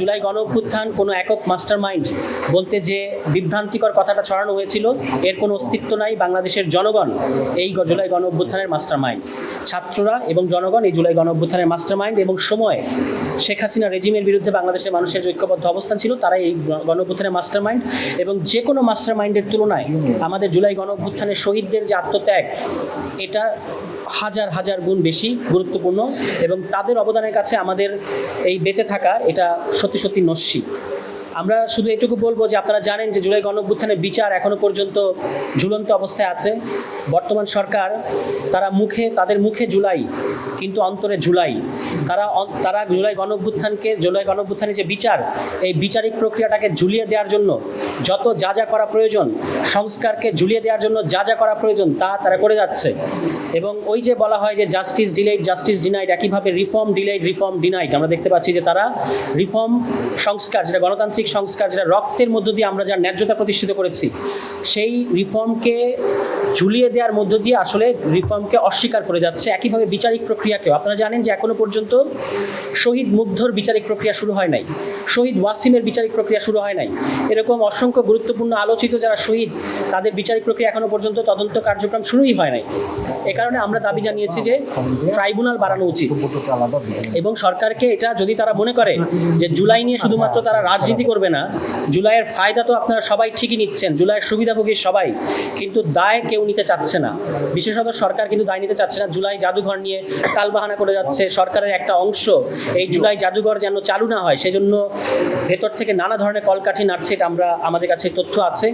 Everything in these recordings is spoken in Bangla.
জুলাই গণ অভ্যুত্থান কোনো একক মাস্টারমাইন্ড বলতে যে বিভ্রান্তিকর কথাটা ছড়ানো হয়েছিল এর কোনো অস্তিত্ব নাই। বাংলাদেশের জনগণ এই জুলাই গণ অভ্যুত্থানের মাস্টারমাইন্ড, ছাত্ররা এবং জনগণ এই জুলাই গণ অভ্যুত্থানের মাস্টারমাইন্ড। এবং সময় শেখ হাসিনা রেজিমের বিরুদ্ধে বাংলাদেশের মানুষের যে ঐক্যবদ্ধ অবস্থান ছিল তারাই এই গণ অভ্যুত্থানের মাস্টারমাইন্ড। এবং যে কোনো মাস্টারমাইন্ডের তুলনায় আমাদের জুলাই গণ অভ্যুত্থানের শহীদদের যে আত্মত্যাগ, এটা হাজার হাজার গুণ বেশি গুরুত্বপূর্ণ এবং তাদের অবদানের কাছে আমাদের এই বেঁচে থাকা এটা সত্যি সত্যি নস্যি। আমরা শুধু এটুকু বলবো যে আপনারা জানেন যে জুলাই গণ অভ্যুত্থানের বিচার এখনো পর্যন্ত ঝুলন্ত অবস্থায় আছে। বর্তমান সরকার তাদের মুখে জুলাই কিন্তু অন্তরে জুলাই। তারা জুলাই গণ অভ্যুত্থানের যে বিচার, এই বিচারিক প্রক্রিয়াটাকে ঝুলিয়ে দেওয়ার জন্য যা যা করা প্রয়োজন, সংস্কারকে ঝুলিয়ে দেওয়ার জন্য যা করা প্রয়োজন তারা করে যাচ্ছে। এবং ওই যে বলা হয় যে জাস্টিস ডিলেইড, জাস্টিস ডিনাইড, একইভাবে রিফর্ম ডিলেইড, রিফর্ম ডিনাইড। আমরা দেখতে পাচ্ছি যে তারা রিফর্ম সংস্কার, যেটা গণতান্ত্রিক সংস্কার, যেটা রক্তের মধ্য দিয়ে আমরা যার ন্যায্যতা প্রতিষ্ঠিত করেছি, সেই রিফর্মকে ঝুলিয়ে দেওয়ার মধ্য দিয়ে আসলে রিফর্মকে অস্বীকার করে যাচ্ছে। একইভাবে বিচারিক প্রক্রিয়াকেও আপনারা জানেন যে এখনো পর্যন্ত শহীদ মুগ্ধর বিচারিক প্রক্রিয়া শুরু হয় নাই, শহীদ ওয়াসিমের বিচারিক প্রক্রিয়া শুরু হয় নাই। এরকম অসংখ্য গুরুত্বপূর্ণ আলোচিত যারা শহীদ, তাদের বিচারিক প্রক্রিয়া এখনো পর্যন্ত তদন্ত কার্যক্রম শুরুই হয় নাই। এ কারণে আমরা দাবি জানিয়েছি যে ট্রাইব্যুনাল বাড়ানো উচিত এবং সরকারকে এটা, যদি তারা মনে করে যে জুলাই নিয়ে শুধুমাত্র তারা রাজনীতি করবে না, জুলাইয়ের ফায়দা তো আপনারা সবাই ঠিকই নিচ্ছেন, জুলাইয়ের সুবিধাভোগী সবাই, কিন্তু দায় কেউ নিতে চাচ্ছে না। বিশেষত সরকার কিন্তু দায় নিতে চাচ্ছে না। জুলাই জাদুঘর নিয়ে টালবাহানা করে যাচ্ছে। সরকারের একটা অংশ এই জুলাই জাদুঘর যেন চালু না হয় সেজন্য ভেতর থেকে নানা ধরনের কলকাঠি নাড়ছে, এটা আমাদের কাছে তথ্য আছে।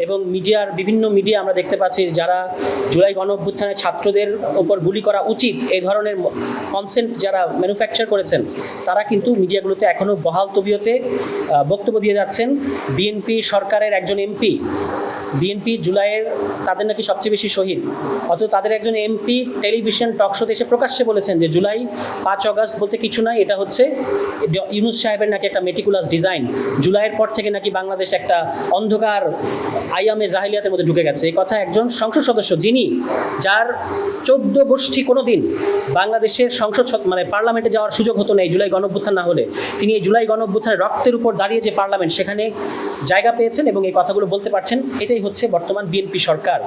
এবং বিভিন্ন মিডিয়া আমরা দেখতে পাচ্ছি যারা জুলাই গণ অভ্যুত্থানে ছাত্রদের ওপর গুলি করা উচিত এই ধরনের কনসেন্ট যারা ম্যানুফ্যাকচার করেছেন, তারা কিন্তু মিডিয়াগুলোতে এখনও বহাল তবিয়তে বক্তব্য দিয়ে যাচ্ছেন। বিএনপি সরকারের একজন এমপি, বিএনপি জুলাইয়ের তাদের নাকি সবচেয়ে বেশি শহীদ, অথচ তাদের একজন এমপি টেলিভিশন টকশোতে এসে প্রকাশ্যে বলেছেন যে জুলাই 5 আগস্ট বলতে কিছু নয়, এটা হচ্ছে ইউনূস সাহেবের নাকি একটা মেটিকুলাস ডিজাইন। জুলাইয়ের পর থেকে নাকি বাংলাদেশ একটা অন্ধকার আইয়ামে জাহিলিয়াতের মধ্যে ঢুকে গেছে। এই কথা একজন সংসদ সদস্য, যার 14 গোষ্ঠী কোনোদিন বাংলাদেশের পার্লামেন্টে যাওয়ার সুযোগ হতো না এই জুলাই গণ অভ্যুত্থান না হলে, তিনি এই জুলাই গণ অভ্যুত্থানের রক্তের উপর দাঁড়িয়ে যে পার্লামেন্ট, সেখানে জায়গা পেয়েছেন এবং এই কথাগুলো বলতে পারছেন। এটাই হচ্ছে বর্তমান বিএনপি সরকার।